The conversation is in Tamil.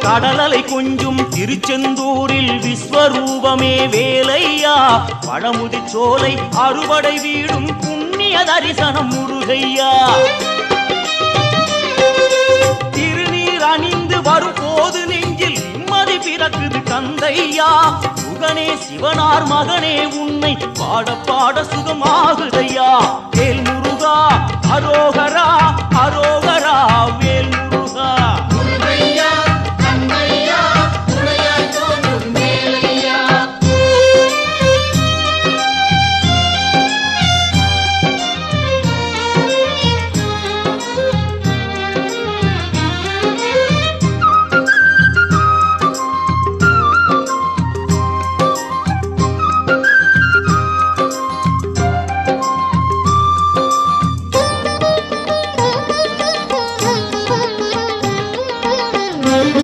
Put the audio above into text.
கடலலை கொஞ்சும் திருச்செந்தூரில் விஸ்வரூபமே வேலையா, பழமுதி சோலை அறுபடை வீடும் புண்ணிய தரிசனம் முருகையா. திருநீர் அணிந்து வரும் போது நெஞ்சில் நிம்மதி பிறக்குது கந்தையா. சுகனே சிவனார் மகனே உன்னை பாட பாட சுகமாகுதையா. வேல் முருகா அரோகரா அரோகரா வேல் முருகா.